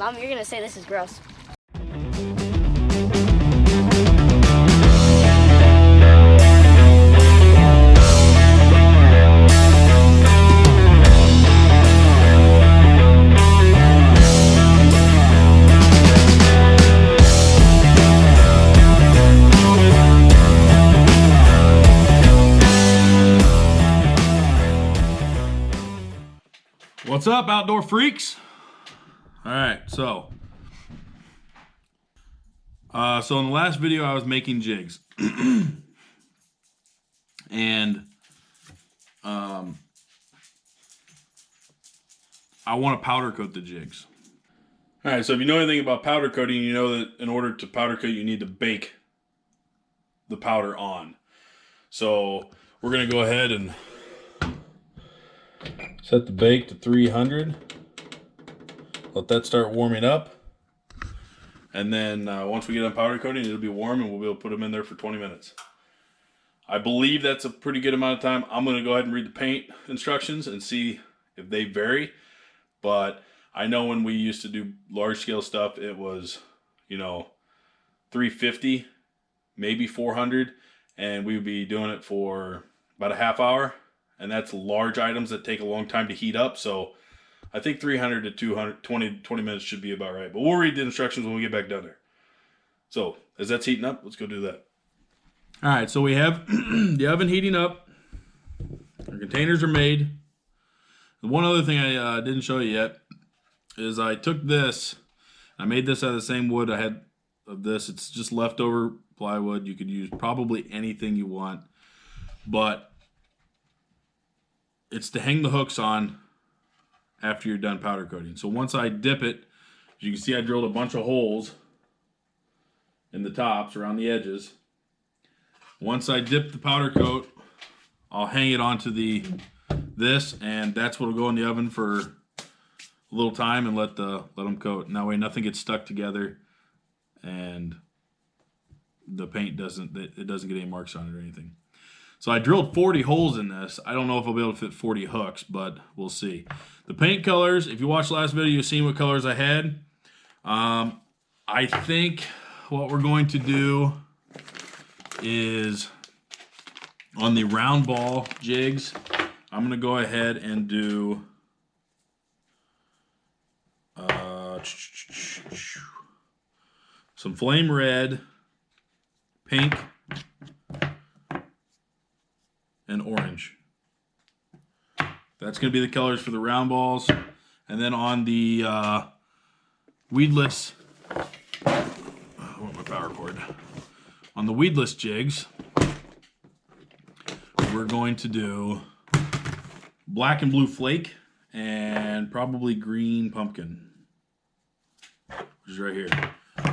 Mom, you're gonna say this is gross. What's up, outdoor freaks? All right, so in the last video I was making jigs, and I want to powder coat the jigs. All right, so if you know anything about powder coating, you know that in order to powder coat, you need to bake the powder on. So we're gonna go ahead and set the bake to 300. Let that start warming up. And then once we get on powder coating, it'll be warm and we'll be able to put them in there for 20 minutes. I believe that's a pretty good amount of time. I'm going to go ahead and read the paint instructions and see if they vary. But I know when we used to do large scale stuff, it was, 350, maybe 400. And we would be doing it for about a half hour. And that's large items that take a long time to heat up. So I think 300 to 200, 20 minutes should be about right. But we'll read the instructions when we get back down there. So as that's heating up, let's go do that. All right, so we have the oven heating up. Our containers are made. The one other thing I didn't show you yet is I took this. I made this out of the same wood I had of this. It's just leftover plywood. You could use probably anything you want. But it's to hang the hooks on after you're done powder coating. So once I dip it, as you can see, I drilled a bunch of holes in the tops around the edges. Once I dip the powder coat, I'll hang it onto this, and that's what'll go in the oven for a little time and let them coat. And that way nothing gets stuck together and the paint doesn't get any marks on it or anything. So I drilled 40 holes in this. I don't know if I'll be able to fit 40 hooks, but we'll see. The paint colors, if you watched the last video, you've seen what colors I had. I think what we're going to do is on the round ball jigs, I'm going to go ahead and do some flame red, pink, and orange. That's going to be the colors for the round balls. And then on the weedless, I want my power cord. On the weedless jigs, we're going to do black and blue flake and probably green pumpkin, which is right here.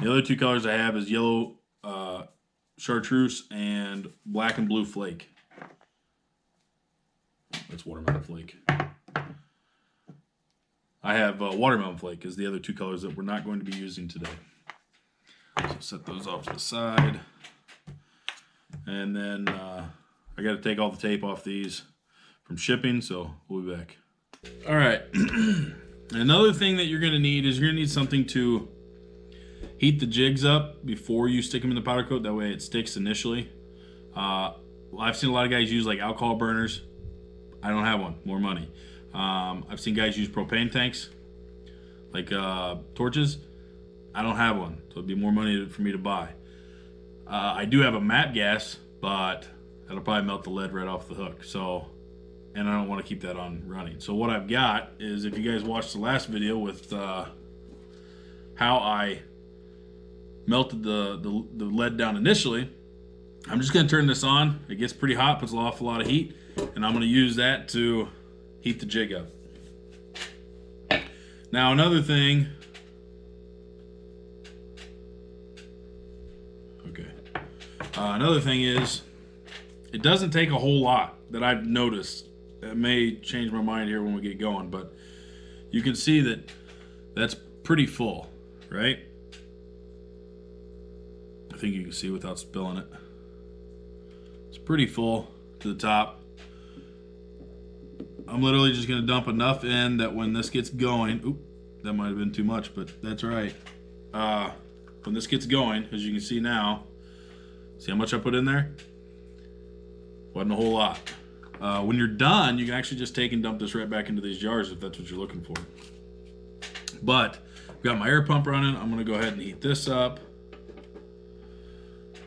The other two colors I have is yellow chartreuse and black and blue flake. That's watermelon flake. I have watermelon flake is the other two colors that we're not going to be using today. So set those off to the side. And then I got to take all the tape off these from shipping, so we'll be back. All right. Another thing that you're going to need is you're going to need something to heat the jigs up before you stick them in the powder coat. That way it sticks initially. I've seen a lot of guys use like alcohol burners. I don't have one. More money. I've seen guys use propane tanks, like torches. I don't have one, so it'd be more money for me to buy. I do have a MAP gas, but that'll probably melt the lead right off the hook. So, and I don't want to keep that on running. So what I've got is, if you guys watched the last video with how I melted the lead down initially, I'm just going to turn this on. It gets pretty hot, puts an awful lot of heat, and I'm going to use that to heat the jig up. Now another thing, another thing is, it doesn't take a whole lot that I've noticed. It may change my mind here when we get going, but you can see that that's pretty full, right? I think you can see without spilling it. It's pretty full to the top. I'm literally just going to dump enough in that when this gets going, that might have been too much, but that's all right. When this gets going, as you can see now, see how much I put in there? Wasn't a whole lot. When you're done, you can actually just take and dump this right back into these jars if that's what you're looking for. But I've got my air pump running. I'm gonna go ahead and heat this up.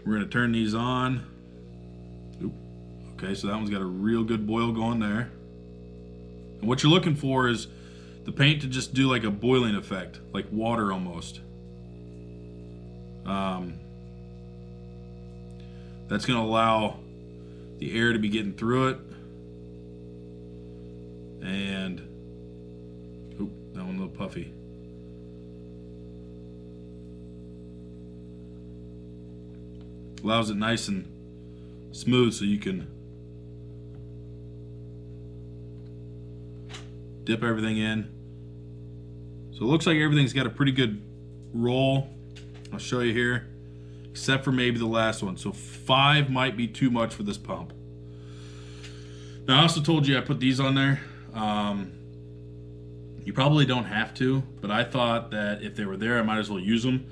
We're gonna turn these on. Oop. Okay, so that one's got a real good boil going there. And what you're looking for is the paint to just do like a boiling effect, like water almost. That's gonna allow the air to be getting through it. And, oop, that one a little puffy. Allows it nice and smooth so you can dip everything in. So it looks like everything's got a pretty good roll. I'll show you here, except for maybe the last one. So 5 might be too much for this pump. Now I also told you I put these on there. You probably don't have to, but I thought that if they were there, I might as well use them,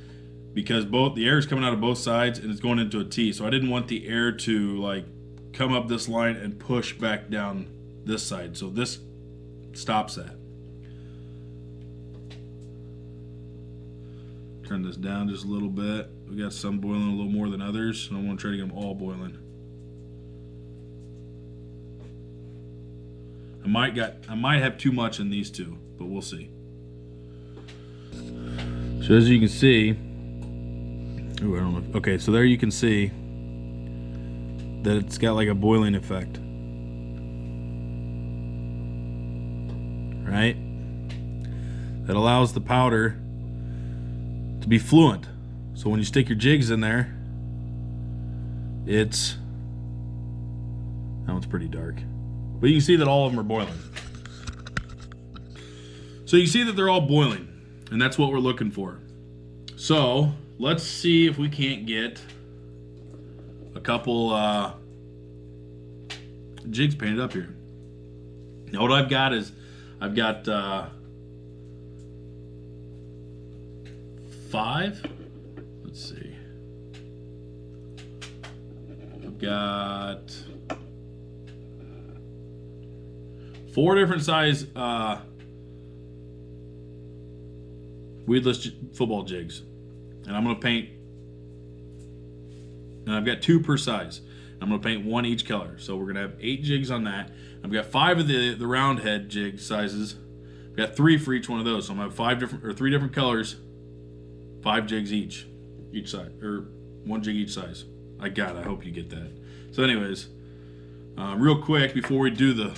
because the air is coming out of both sides and it's going into a T. So I didn't want the air to like come up this line and push back down this side. So this stops that. Turn this down just a little bit. We got some boiling a little more than others, and I want to try to get them all boiling. I might have too much in these two, but we'll see. So as you can see, ooh, I don't know. Okay, so there you can see that it's got like a boiling effect, right? That allows the powder to be fluent. So when you stick your jigs in there, that one's pretty dark, but you can see that all of them are boiling. So you see that they're all boiling, and that's what we're looking for. So let's see if we can't get a couple jigs painted up here. Now what I've got is, I've got 5. Let's see. I've got 4 different size weedless football jigs, and I'm gonna paint. And I've got 2 per size. I'm gonna paint 1 each color. So we're gonna have 8 jigs on that. I've got 5 of the round head jig sizes. I've got 3 for each one of those. So I'm gonna have 3 different colors, 5 jigs each side, or 1 jig each size. I hope you get that. So anyways, real quick before we do the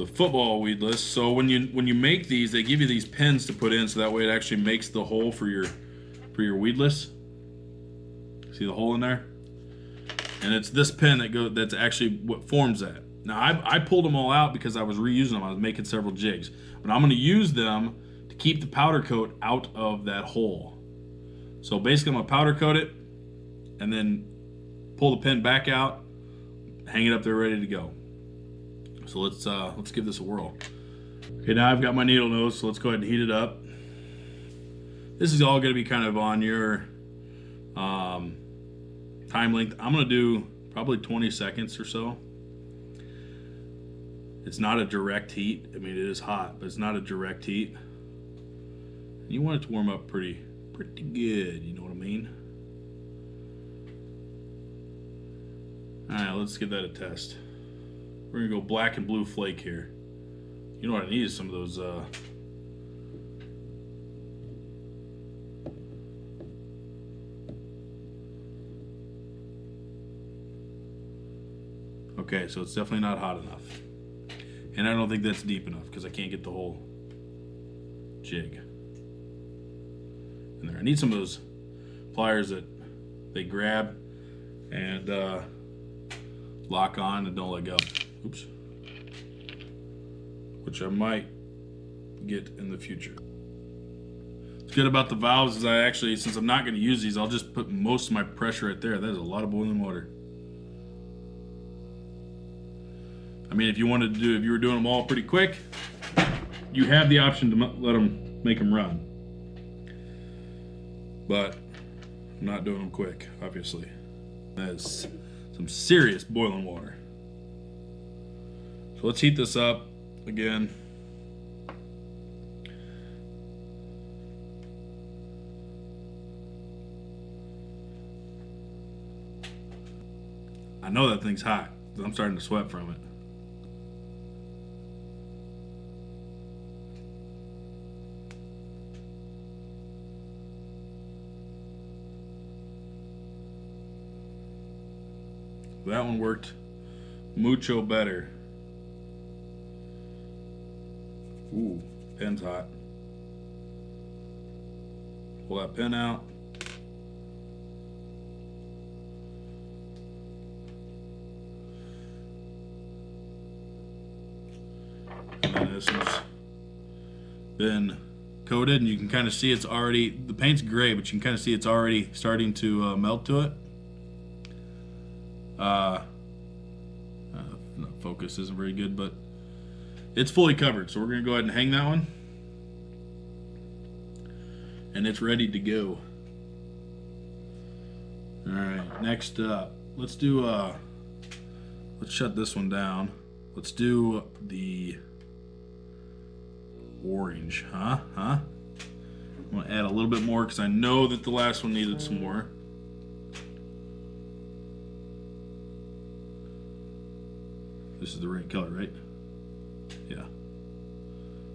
football weedless. So when you make these, they give you these pins to put in, so that way it actually makes the hole for your weedless. See the hole in there? And it's this pin that's actually what forms that. Now I pulled them all out because I was reusing them. I was making several jigs, but I'm going to use them to keep the powder coat out of that hole. So basically I'm going to powder coat it and then pull the pin back out, hang it up there ready to go. So let's give this a whirl. Okay, now I've got my needle nose, so let's go ahead and heat it up. This is all going to be kind of on your time length. I'm going to do probably 20 seconds or so. It's not a direct heat. I mean, it is hot, but it's not a direct heat. You want it to warm up pretty good, you know what I mean? All right, let's give that a test. We're gonna go black and blue flake here. You know what I need is some of those okay, so it's definitely not hot enough. And I don't think that's deep enough because I can't get the whole jig in there. I need some of those pliers that they grab and lock on and don't let go. Oops. Which I might get in the future. What's good about the valves is I actually, since I'm not going to use these, I'll just put most of my pressure right there. That is a lot of boiling water. I mean, if you were doing them all pretty quick, you have the option to make them run, but I'm not doing them quick, obviously. That is some serious boiling water. So let's heat this up again. I know that thing's hot. I'm starting to sweat from it. That one worked mucho better. Ooh, pin's hot. Pull that pin out. And then this one's been coated, and you can kind of see it's already, the paint's gray, but you can kind of see it's already starting to melt to it. Focus isn't very good, but it's fully covered, so we're going to go ahead and hang that one, and it's ready to go. All right, next up, let's do let's shut this one down. Let's do the orange. I'm gonna add a little bit more because I know that the last one needed some more. This is the right color, right? Yeah.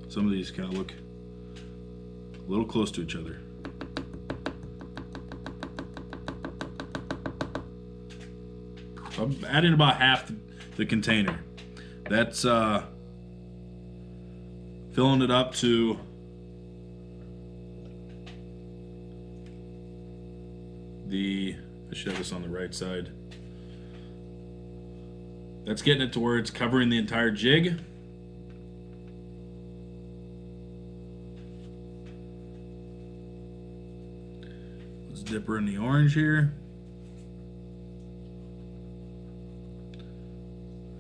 Some of these kind of look a little close to each other. So I'm adding about half the container. That's filling it up to I should have this on the right side. That's getting it to where it's covering the entire jig. Let's dip her in the orange here.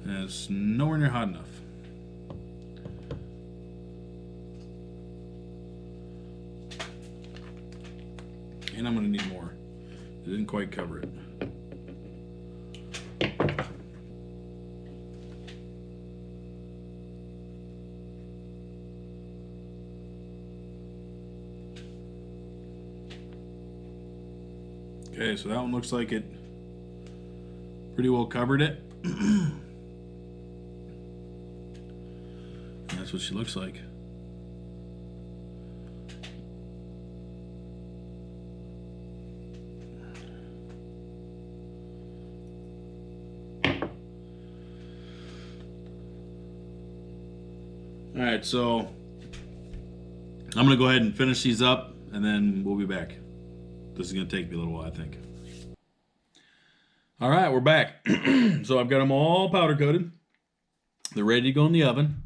And it's nowhere near hot enough. And I'm going to need more. It didn't quite cover it. Okay, so that one looks like it pretty well covered it. And that's what she looks like. All right, so I'm gonna go ahead and finish these up, and then we'll be back. This is gonna take me a little while, I think. All right, we're back. So I've got them all powder coated. They're ready to go in the oven.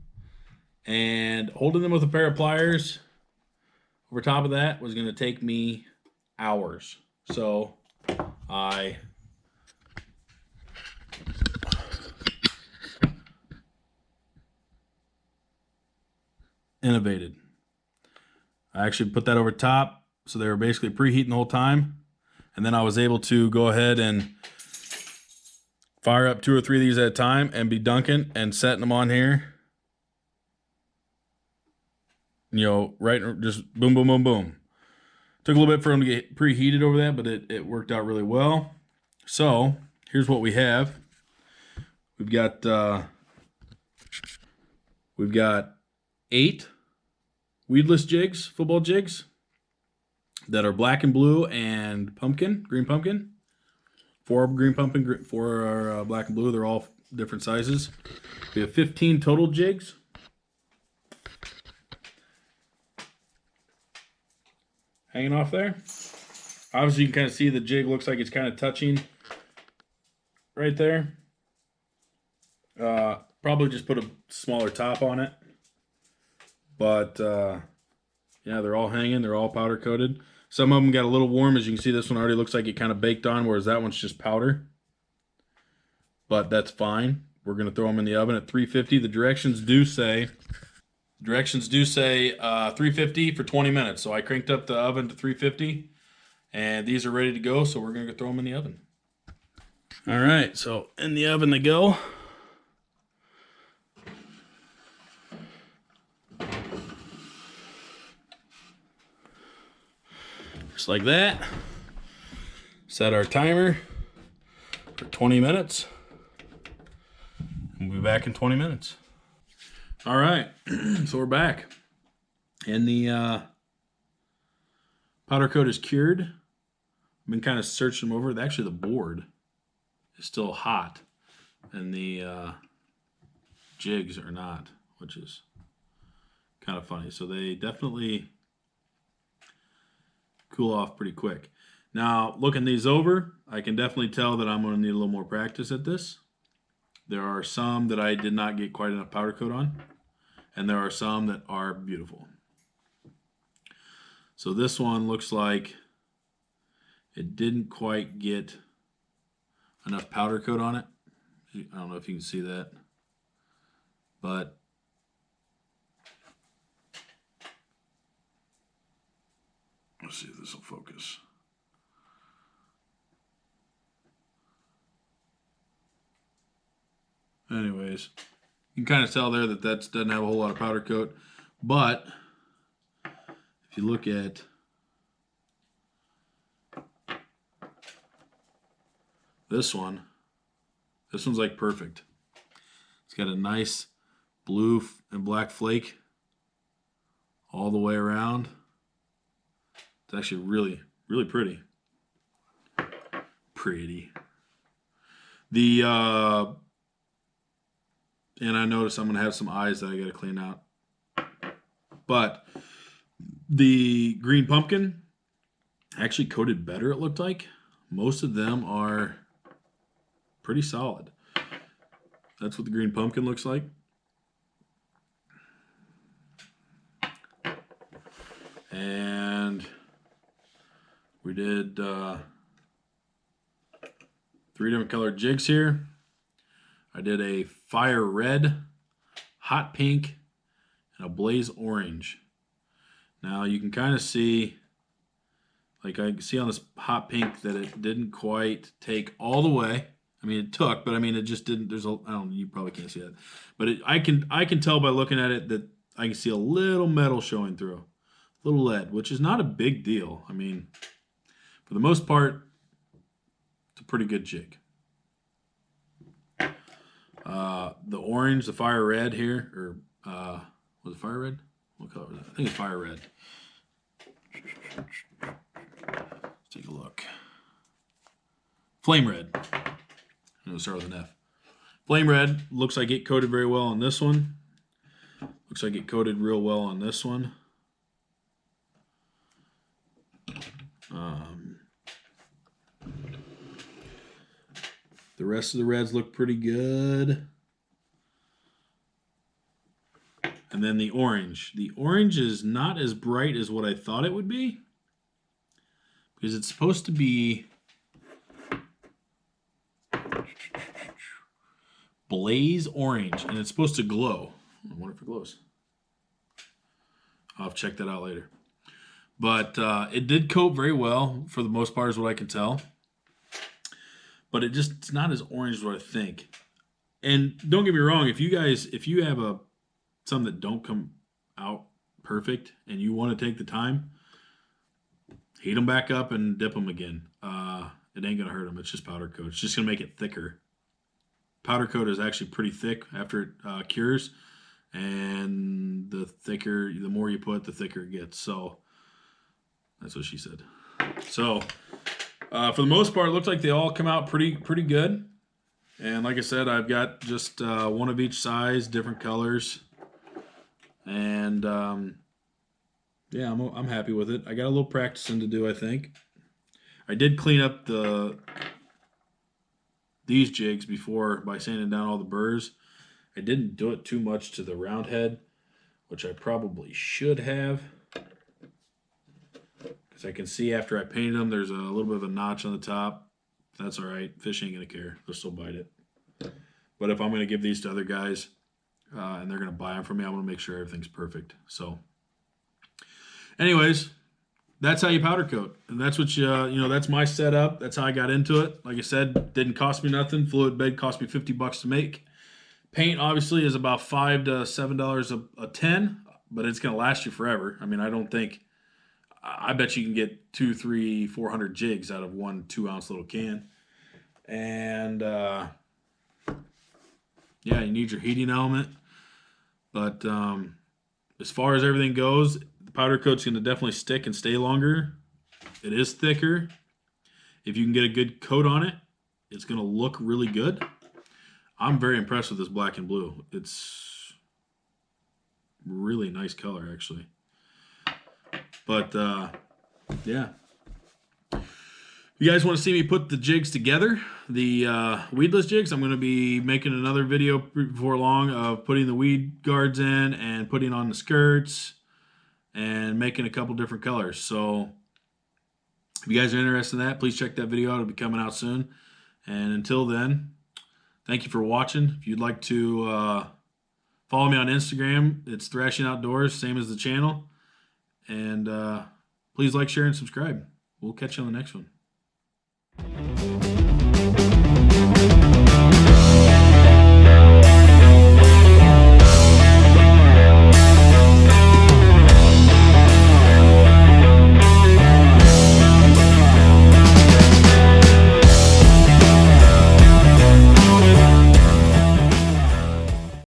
And holding them with a pair of pliers over top of that was gonna take me hours. So I innovated. I actually put that over top, so they were basically preheating the whole time. And then I was able to go ahead and fire up 2 or 3 of these at a time and be dunking and setting them on here. You know, right, just boom, boom, boom, boom. Took a little bit for them to get preheated over that, but it worked out really well. So here's what we have. We've got 8 weedless jigs, football jigs, that are black and blue and pumpkin, green pumpkin. 4 green pumpkin, 4 are black and blue. They're all different sizes. We have 15 total jigs. Hanging off there. Obviously, you can kind of see the jig looks like it's kind of touching right there. Probably just put a smaller top on it. But yeah, they're all hanging. They're all powder coated. Some of them got a little warm. As you can see, this one already looks like it kind of baked on, whereas that one's just powder. But that's fine. We're going to throw them in the oven at 350. The directions do say Directions do say 350 for 20 minutes. So I cranked up the oven to 350 and these are ready to go. So we're going to throw them in the oven. All right, so in the oven they go. Just like that. Set our timer for 20 minutes. We'll be back in 20 minutes. All right, so we're back. And the powder coat is cured. I've been kind of searching them over. Actually, the board is still hot, and the jigs are not, which is kind of funny. So they definitely cool off pretty quick. Now, looking these over, I can definitely tell that I'm going to need a little more practice at this. There are some that I did not get quite enough powder coat on, and there are some that are beautiful. So this one looks like it didn't quite get enough powder coat on it. I don't know if you can see that, but let's see if this will focus. Anyways, you can kind of tell there that that doesn't have a whole lot of powder coat, but if you look at this one's like perfect. It's got a nice blue and black flake all the way around. It's actually really, really pretty. And I notice I'm going to have some eyes that I got to clean out. But the green pumpkin actually coated better, it looked like. Most of them are pretty solid. That's what the green pumpkin looks like. And we did 3 different colored jigs here. I did a fire red, hot pink, and a blaze orange. Now you can kind of see, like I can see on this hot pink that it didn't quite take all the way. I mean, it took, but I mean, it just didn't. There's a, I don't. You probably can't see that, but I can tell by looking at it that I can see a little metal showing through, a little lead, which is not a big deal. I mean, for the most part, it's a pretty good jig. The orange, the fire red here, or was it fire red? What color was it? I think it's fire red. Let's take a look. Flame red. It'll start with an F. Flame red looks like it coated very well on this one. Looks like it coated real well on this one. The rest of the reds look pretty good. And then the orange. The orange is not as bright as what I thought it would be, because it's supposed to be blaze orange, and it's supposed to glow. I wonder if it glows. I'll have to check that out later. But it did coat very well for the most part, is what I can tell. But it's not as orange as what I think. And don't get me wrong, if you have some that don't come out perfect and you want to take the time, heat them back up and dip them again. It ain't gonna hurt them. It's just powder coat. It's just gonna make it thicker. Powder coat is actually pretty thick after it cures, and the more you put, the thicker it gets. So that's what she said. So for the most part, it looks like they all come out pretty good. And like I said, I've got just one of each size, different colors, and yeah, I'm happy with it. I got a little practicing to do, I think. I did clean up these jigs before by sanding down all the burrs. I didn't do it too much to the round head, which I probably should have, because I can see after I painted them, there's a little bit of a notch on the top. That's all right. Fish ain't gonna care. They'll still bite it. But if I'm gonna give these to other guys, and they're going to buy them from me. I want to make sure everything's perfect. So anyways, that's how you powder coat. And that's what that's my setup. That's how I got into it. Like I said, didn't cost me nothing. Fluid bed cost me $50 to make. Paint obviously is about $5 to $7 a tin, but it's going to last you forever. I mean, I bet you can get 200, 300, 400 jigs out of one 2-ounce little can. And yeah, you need your heating element. But as far as everything goes, the powder coat's going to definitely stick and stay longer. It is thicker. If you can get a good coat on it, it's going to look really good. I'm very impressed with this black and blue. It's really nice color, actually. But yeah. If you guys want to see me put the jigs together, the weedless jigs, I'm going to be making another video before long of putting the weed guards in and putting on the skirts and making a couple different colors. So if you guys are interested in that, please check that video out. It'll be coming out soon. And until then, thank you for watching. If you'd like to follow me on Instagram, it's Thrashing Outdoors, same as the channel. And please like, share, and subscribe. We'll catch you on the next one.